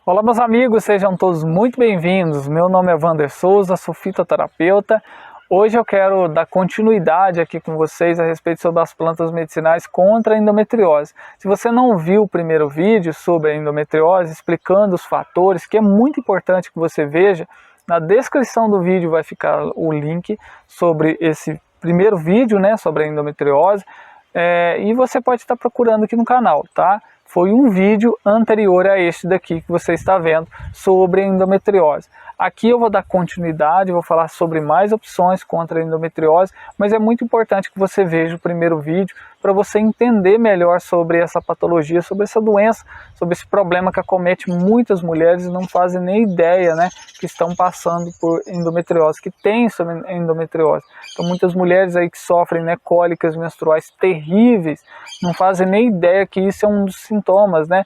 Olá meus amigos, sejam todos muito bem-vindos. Meu nome é Wander Souza, sou fitoterapeuta. Hoje eu quero dar continuidade aqui com vocês a respeito sobre as plantas medicinais contra a endometriose. Se você não viu o primeiro vídeo sobre a endometriose, explicando os fatores, que é muito importante que você veja, na descrição do vídeo vai ficar o link sobre esse primeiro vídeo, né, sobre a endometriose, e você pode estar procurando aqui no canal, tá? Foi um vídeo anterior a este daqui que você está vendo sobre a endometriose. Aqui eu vou dar continuidade, vou falar sobre mais opções contra a endometriose, mas é muito importante que você veja o primeiro vídeo para você entender melhor sobre essa patologia, sobre essa doença, sobre esse problema que acomete muitas mulheres e não fazem nem ideia, né, que estão passando por endometriose, que têm endometriose. Então muitas mulheres aí que sofrem, né, cólicas menstruais terríveis, não fazem nem ideia que isso é um dos sintomas, né,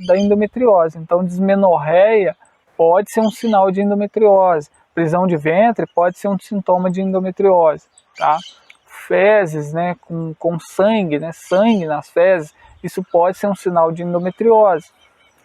da endometriose. Então dismenorreia pode ser um sinal de endometriose, prisão de ventre pode ser um sintoma de endometriose, tá? Fezes, né, com sangue, né, sangue nas fezes, isso pode ser um sinal de endometriose,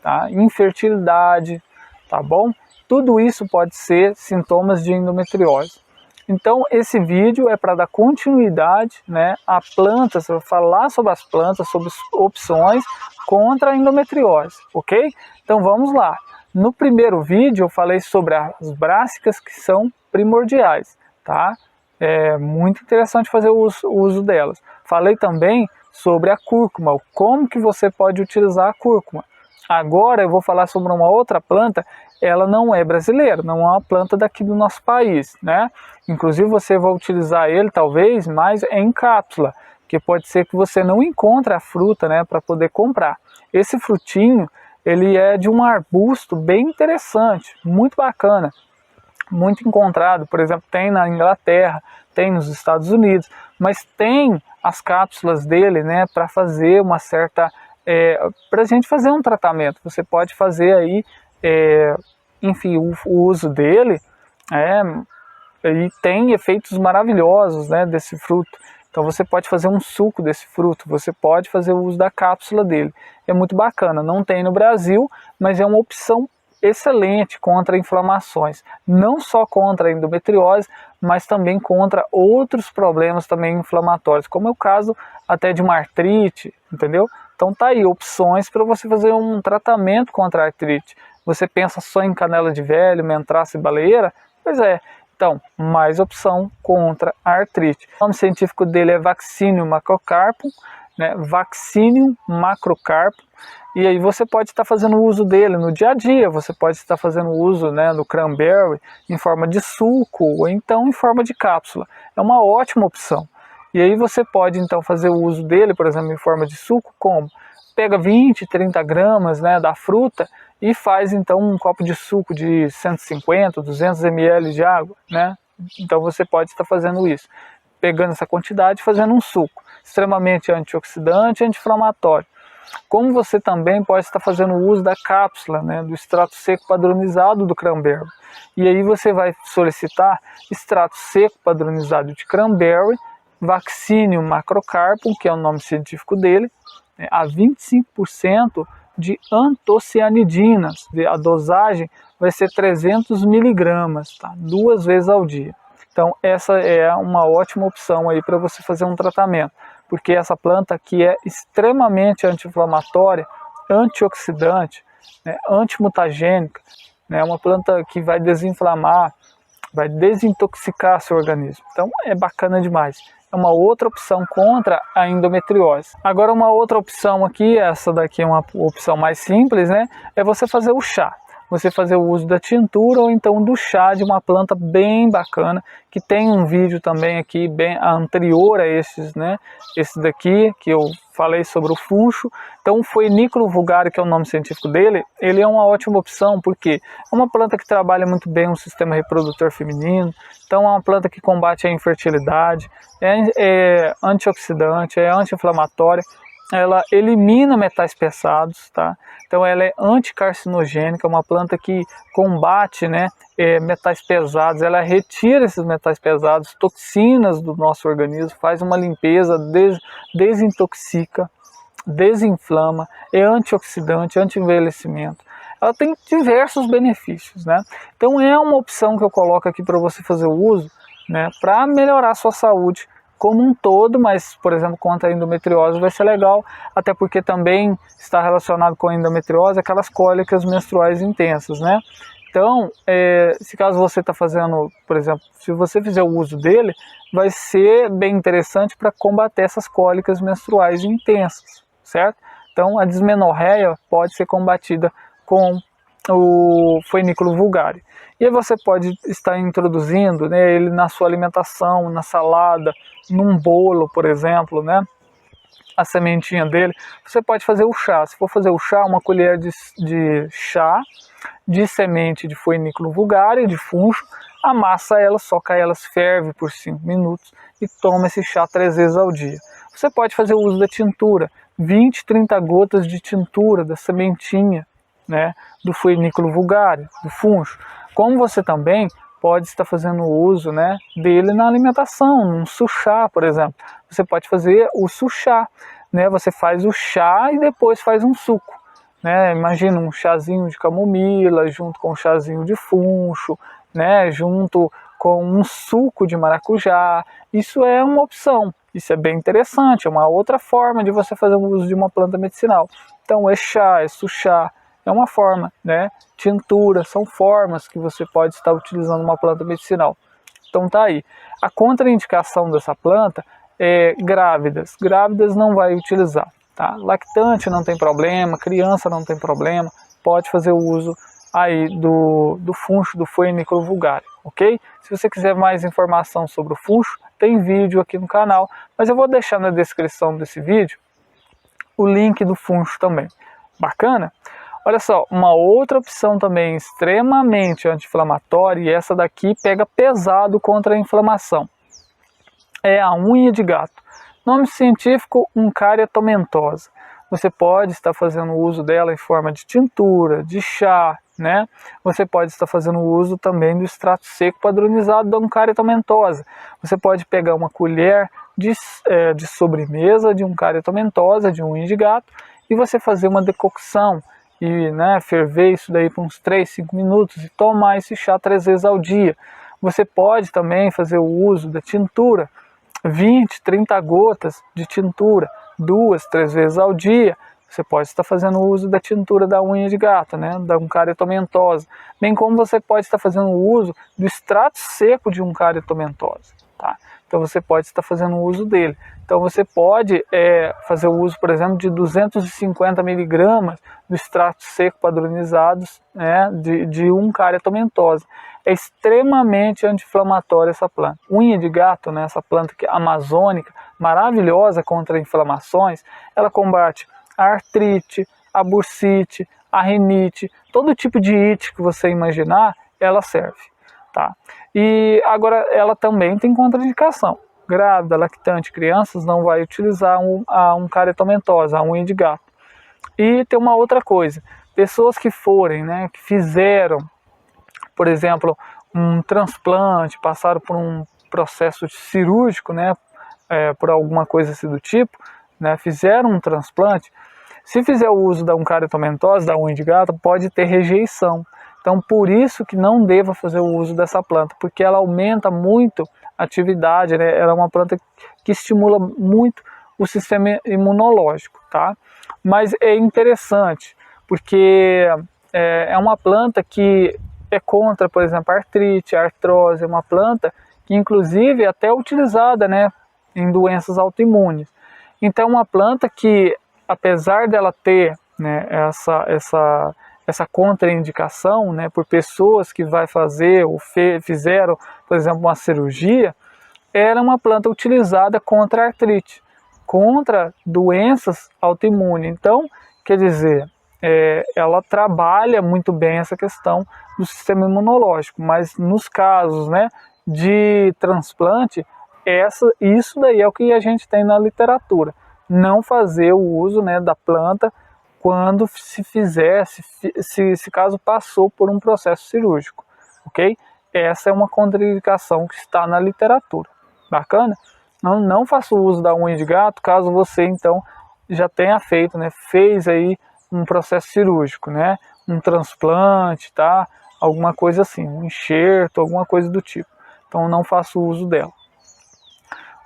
tá? Infertilidade, tá bom? Tudo isso pode ser sintomas de endometriose. Então esse vídeo é para dar continuidade, né, a plantas, eu vou falar sobre as plantas, sobre opções contra a endometriose, ok? Então vamos lá. No primeiro vídeo eu falei sobre as brássicas que são primordiais, tá? É muito interessante fazer o uso delas. Falei também sobre a cúrcuma, como que você pode utilizar a cúrcuma. Agora eu vou falar sobre uma outra planta, ela não é brasileira, não é uma planta daqui do nosso país, né? Inclusive você vai utilizar ele talvez mais em cápsula, que pode ser que você não encontre a fruta, né, para poder comprar. Esse frutinho, ele é de um arbusto bem interessante, muito bacana, muito encontrado, por exemplo, tem na Inglaterra, tem nos Estados Unidos, mas tem as cápsulas dele, né, para fazer uma certa, para a gente fazer um tratamento. Você pode fazer aí, enfim, o uso dele, e tem efeitos maravilhosos, né, desse fruto. Então você pode fazer um suco desse fruto, você pode fazer o uso da cápsula dele. É muito bacana, não tem no Brasil, mas é uma opção excelente contra inflamações. Não só contra a endometriose, mas também contra outros problemas também inflamatórios, como é o caso até de uma artrite, entendeu? Então tá aí, opções para você fazer um tratamento contra a artrite. Você pensa só em canela de velho, mentraça e baleeira? Pois é. Então, mais opção contra a artrite. O nome científico dele é Vaccinium macrocarpum, né? Vaccinium macrocarpum. E aí você pode estar fazendo uso dele no dia a dia, você pode estar fazendo uso, né, do cranberry em forma de suco ou então em forma de cápsula. É uma ótima opção. E aí você pode então fazer o uso dele, por exemplo, em forma de suco, como? Pega 20, 30 gramas, né, da fruta e faz então um copo de suco de 150, 200 ml de água, né? Então você pode estar fazendo isso, pegando essa quantidade e fazendo um suco, extremamente antioxidante e anti-inflamatório. Como você também pode estar fazendo uso da cápsula, né, do extrato seco padronizado do cranberry. E aí você vai solicitar extrato seco padronizado de cranberry, Vaccinium macrocarpum, que é o nome científico dele, a 25% de antocianidinas. A dosagem vai ser 300 miligramas, tá? 2 vezes ao dia. Então essa é uma ótima opção aí para você fazer um tratamento, porque essa planta aqui é extremamente anti-inflamatória, antioxidante, né, antimutagênica, né, uma planta que vai desinflamar, vai desintoxicar seu organismo. Então é bacana demais. É uma outra opção contra a endometriose. Agora uma outra opção aqui, essa daqui é uma opção mais simples, né? É você fazer o chá. Você fazer o uso da tintura ou então do chá de uma planta bem bacana, que tem um vídeo também aqui bem anterior a esses, né? Esse daqui, que eu falei sobre o funcho. Então o Phoenicolo vulgare, que é o nome científico dele, ele é uma ótima opção, porque é uma planta que trabalha muito bem o sistema reprodutor feminino, então é uma planta que combate a infertilidade, é antioxidante, é anti-inflamatória, ela elimina metais pesados, tá? Então ela é anticarcinogênica, uma planta que combate, né, metais pesados, ela retira esses metais pesados, toxinas do nosso organismo, faz uma limpeza, desintoxica, desinflama, é antioxidante, anti-envelhecimento. Ela tem diversos benefícios, né? Então é uma opção que eu coloco aqui para você fazer o uso, né, para melhorar a sua saúde como um todo, mas, por exemplo, contra a endometriose vai ser legal, até porque também está relacionado com a endometriose aquelas cólicas menstruais intensas, né? Então, se caso você está fazendo, por exemplo, se você fizer o uso dele, vai ser bem interessante para combater essas cólicas menstruais intensas, certo? Então, a dismenorreia pode ser combatida com o funiculo vulgare. E aí você pode estar introduzindo, né, ele na sua alimentação, na salada, num bolo, por exemplo, né, a sementinha dele. Você pode fazer o chá. Se for fazer o chá, uma colher de chá de semente de funiculo vulgare, de funcho, amassa ela, soca elas, ferve por 5 minutos e toma esse chá 3 vezes ao dia. Você pode fazer o uso da tintura, 20, 30 gotas de tintura da sementinha, né, do funiculo vulgare, do funcho. Como você também pode estar fazendo uso, né, dele na alimentação, num suchá, por exemplo. Você pode fazer o suchá, né, você faz o chá e depois faz um suco. Né? Imagina um chazinho de camomila junto com um chazinho de funcho, né? Junto com um suco de maracujá. Isso é uma opção, isso é bem interessante, é uma outra forma de você fazer o uso de uma planta medicinal. Então é chá, é suchá, é uma forma, né? Tintura, são formas que você pode estar utilizando uma planta medicinal. Então tá aí. A contraindicação dessa planta é grávidas. Grávidas não vai utilizar. Tá? Lactante não tem problema, criança não tem problema, pode fazer o uso aí do funcho, do funiculo vulgare, ok? Se você quiser mais informação sobre o funcho, tem vídeo aqui no canal, mas eu vou deixar na descrição desse vídeo o link do funcho também. Bacana? Olha só, uma outra opção também extremamente anti-inflamatória, e essa daqui pega pesado contra a inflamação, é a unha de gato. Nome científico, Uncaria tomentosa. Você pode estar fazendo uso dela em forma de tintura, de chá, né? Você pode estar fazendo uso também do extrato seco padronizado da Uncaria tomentosa. Você pode pegar uma colher de sobremesa de Uncaria tomentosa, de unha de gato, e você fazer uma decocção e, né, ferver isso daí por uns 3, 5 minutos e tomar esse chá 3 vezes ao dia. Você pode também fazer o uso da tintura, 20, 30 gotas de tintura, 2, 3 vezes ao dia. Você pode estar fazendo uso da tintura da unha de gato, né, da Uncaria tomentosa. Bem como você pode estar fazendo uso do extrato seco de Uncaria tomentosa. Tá? Então você pode estar fazendo uso dele. Então você pode fazer o uso, por exemplo, de 250 miligramas do extrato seco padronizado, né, de Uncaria tomentosa. É extremamente anti-inflamatória essa planta. Unha de gato, né, essa planta que é amazônica, maravilhosa contra inflamações, ela combate a artrite, a bursite, a rinite, todo tipo de ite que você imaginar, ela serve. Tá? E agora ela também tem contraindicação. Grávida, lactante, crianças não vai utilizar a Uncaria tomentosa, a unha de gato. E tem uma outra coisa, pessoas que forem, né, que fizeram, por exemplo, um transplante, passaram por um processo cirúrgico, né, por alguma coisa assim do tipo, né, fizeram um transplante, se fizer o uso da Uncaria tomentosa, da unha de gato, pode ter rejeição. Então, por isso que não deva fazer o uso dessa planta, porque ela aumenta muito a atividade, né? Ela é uma planta que estimula muito o sistema imunológico, tá? Mas é interessante, porque é uma planta que é contra, por exemplo, a artrite, a artrose, é uma planta que inclusive é até utilizada, né, em doenças autoimunes. Então, é uma planta que, apesar dela ter, né, essa contraindicação, né, por pessoas que vai fazer ou fizeram, por exemplo, uma cirurgia, era uma planta utilizada contra a artrite, contra doenças autoimunes. Então, quer dizer, ela trabalha muito bem essa questão do sistema imunológico, mas nos casos, né, de transplante, isso daí é o que a gente tem na literatura. Não fazer o uso, né, da planta quando se fizer, se caso passou por um processo cirúrgico, ok? Essa é uma contraindicação que está na literatura. Bacana? Não faça o uso da unha de gato caso você, então, já tenha feito, né, fez aí um processo cirúrgico, né, um transplante, tá? Alguma coisa assim, um enxerto, alguma coisa do tipo. Então eu não faço uso dela.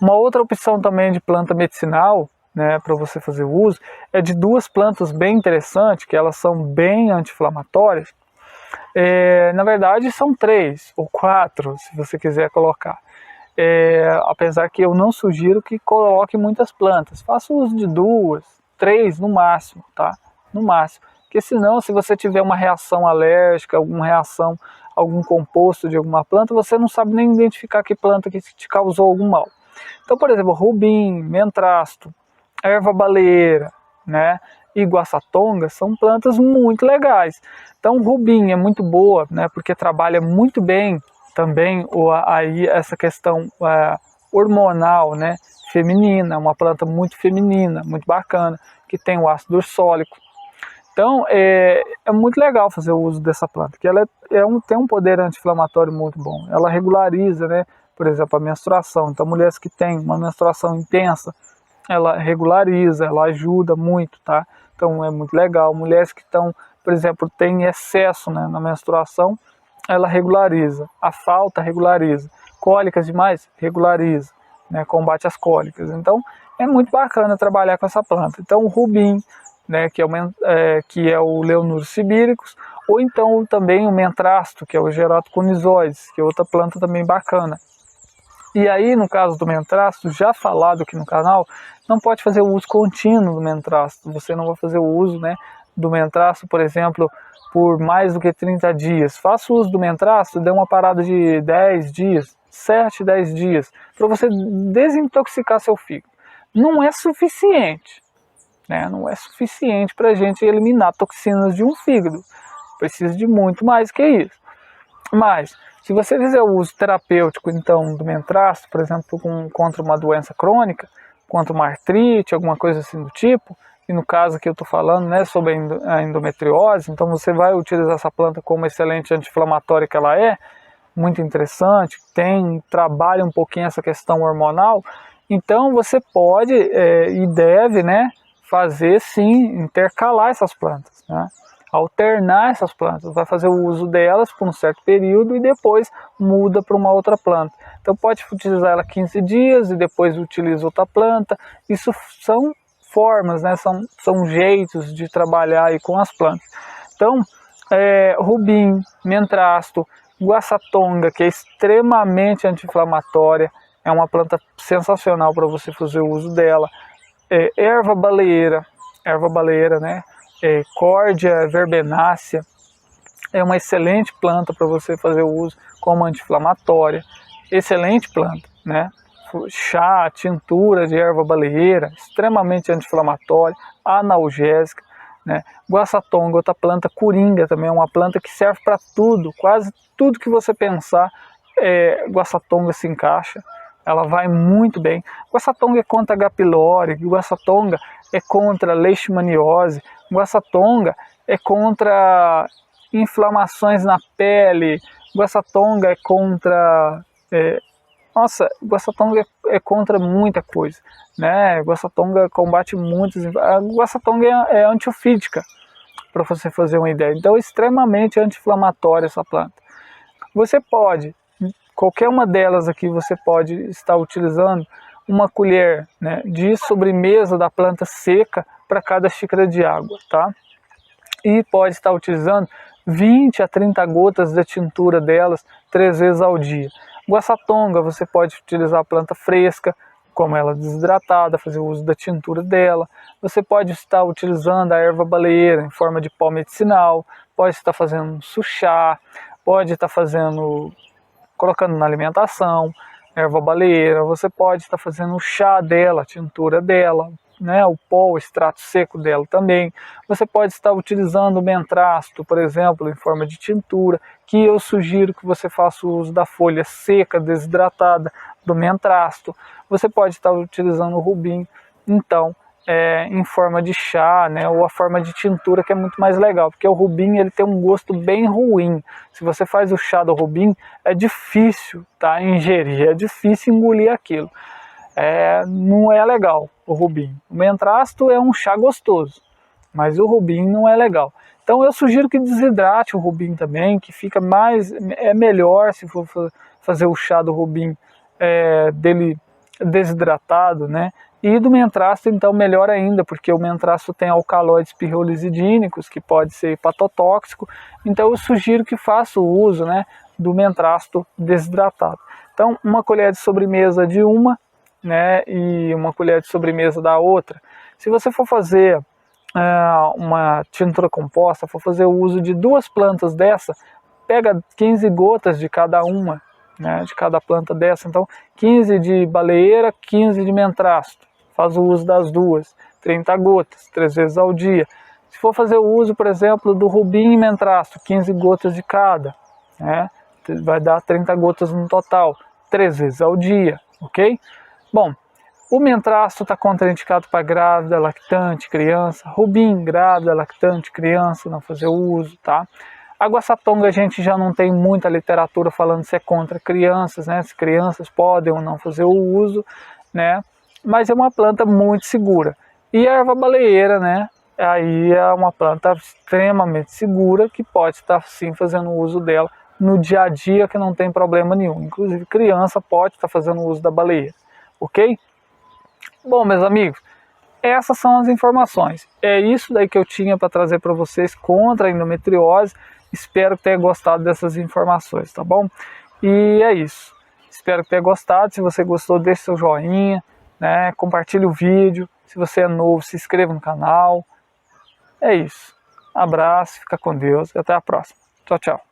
Uma outra opção também de planta medicinal, né, para você fazer uso, é de duas plantas bem interessantes, que elas são bem anti-inflamatórias. Na verdade são 3 ou 4, se você quiser colocar. Apesar que eu não sugiro que coloque muitas plantas. Faça uso de 2, 3 no máximo, tá? No máximo. Porque senão, se você tiver uma reação alérgica, alguma reação, algum composto de alguma planta, você não sabe nem identificar que planta que te causou algum mal. Então, por exemplo, rubim, mentrasto, erva baleeira, né, e guaçatonga são plantas muito legais. Então, rubim é muito boa, né, porque trabalha muito bem também aí essa questão hormonal, né, feminina, uma planta muito feminina, muito bacana, que tem o ácido ursólico. Então, é muito legal fazer o uso dessa planta, que ela tem um poder anti-inflamatório muito bom. Ela regulariza, né, por exemplo, a menstruação. Então, mulheres que têm uma menstruação intensa, ela regulariza, ela ajuda muito, tá? Então, é muito legal. Mulheres que estão, por exemplo, têm excesso, né, na menstruação, ela regulariza. A falta regulariza. Cólicas demais, regulariza, né, combate as cólicas. Então, é muito bacana trabalhar com essa planta. Então, o rubim, né, que é o Leonurus sibíricus, ou então também o mentrasto, que é o Geratoconizoides, que é outra planta também bacana. E aí, no caso do mentrasto, já falado aqui no canal, não pode fazer o uso contínuo do mentrasto. Você não vai fazer o uso, né, do mentrasto, por exemplo, por mais do que 30 dias. Faça o uso do mentrasto, dê uma parada de 10 dias, 7, 10 dias, para você desintoxicar seu fígado. Não é suficiente, né? Não é suficiente para a gente eliminar toxinas de um fígado. Precisa de muito mais que isso. Mas, se você fizer o uso terapêutico, então, do mentrasto, por exemplo, contra uma doença crônica, contra uma artrite, alguma coisa assim do tipo, e no caso que eu estou falando, né, sobre a endometriose, então você vai utilizar essa planta como excelente anti-inflamatória que ela é, muito interessante, trabalha um pouquinho essa questão hormonal, então você pode e deve, né, fazer sim, intercalar essas plantas, né? Alternar essas plantas, vai fazer o uso delas por um certo período e depois muda para uma outra planta. Então pode utilizar ela 15 dias e depois utiliza outra planta. Isso são formas, né? São jeitos de trabalhar aí com as plantas. Então, rubim, mentrasto, guaçatonga, que é extremamente anti-inflamatória, é uma planta sensacional para você fazer o uso dela. Erva baleeira, né? Cordia verbenácea é uma excelente planta para você fazer o uso como anti-inflamatória, excelente planta, né? Chá, tintura de erva baleeira, extremamente anti-inflamatória, analgésica, né? Guaçatonga, outra planta coringa também, é uma planta que serve para tudo, quase tudo que você pensar, guaçatonga se encaixa. Ela vai muito bem. Guaçatonga é contra H. pylori, guaçatonga é contra leishmaniose, guaçatonga é contra inflamações na pele, guaçatonga é contra... guaçatonga é contra muita coisa, né? Guaçatonga combate muitas... A guaçatonga é antiofídica, para você fazer uma ideia. Então é extremamente anti-inflamatória essa planta. Você pode... Qualquer uma delas aqui você pode estar utilizando uma colher, né, de sobremesa da planta seca para cada xícara de água, tá? E pode estar utilizando 20 a 30 gotas da tintura delas 3 vezes ao dia. Guaçatonga, você pode utilizar a planta fresca, como ela desidratada, fazer uso da tintura dela. Você pode estar utilizando a erva baleeira em forma de pó medicinal, pode estar fazendo um suchá, pode estar colocando na alimentação, erva baleeira, você pode estar fazendo o chá dela, a tintura dela, né, o pó, o extrato seco dela também. Você pode estar utilizando o mentrasto, por exemplo, em forma de tintura, que eu sugiro que você faça o uso da folha seca, desidratada do mentrasto. Você pode estar utilizando o rubim, então, em forma de chá, né, ou a forma de tintura, que é muito mais legal, porque o rubim ele tem um gosto bem ruim. Se você faz o chá do rubim, é difícil, tá, ingerir, é difícil engolir aquilo. não é legal o rubim. O mentrasto é um chá gostoso, mas o rubim não é legal. Então eu sugiro que desidrate o rubim também, que fica melhor se for fazer o chá do rubim dele desidratado, né? E do mentrasto, então, melhor ainda, porque o mentrasto tem alcaloides pirrolizidínicos, que pode ser hepatotóxico. Então eu sugiro que faça o uso, né, do mentrasto desidratado. Então, uma colher de sobremesa de uma, né, e uma colher de sobremesa da outra. Se você for fazer uma tintura composta, for fazer o uso de 2 plantas dessa, pega 15 gotas de cada uma, né, de cada planta dessa. Então 15 de baleeira, 15 de mentrasto, faz o uso das duas, 30 gotas, 3 vezes ao dia. Se for fazer o uso, por exemplo, do rubim e mentrasto, 15 gotas de cada, né, vai dar 30 gotas no total, 3 vezes ao dia, ok? Bom, o mentrasto está contraindicado para grávida, lactante, criança. Rubim, grávida, lactante, criança, não fazer uso, tá? Água-satonga a gente já não tem muita literatura falando se é contra crianças, né? Se crianças podem ou não fazer o uso, né? Mas é uma planta muito segura. E a erva baleeira, né? Aí é uma planta extremamente segura que pode estar sim fazendo uso dela no dia a dia, que não tem problema nenhum. Inclusive criança pode estar fazendo uso da baleeira, ok? Bom, meus amigos, essas são as informações. É isso daí que eu tinha para trazer para vocês contra a endometriose. Espero que tenha gostado dessas informações, tá bom? E é isso. Espero que tenha gostado. Se você gostou, deixe seu joinha, né? Compartilhe o vídeo. Se você é novo, se inscreva no canal. É isso. Abraço, fica com Deus e até a próxima. Tchau, tchau.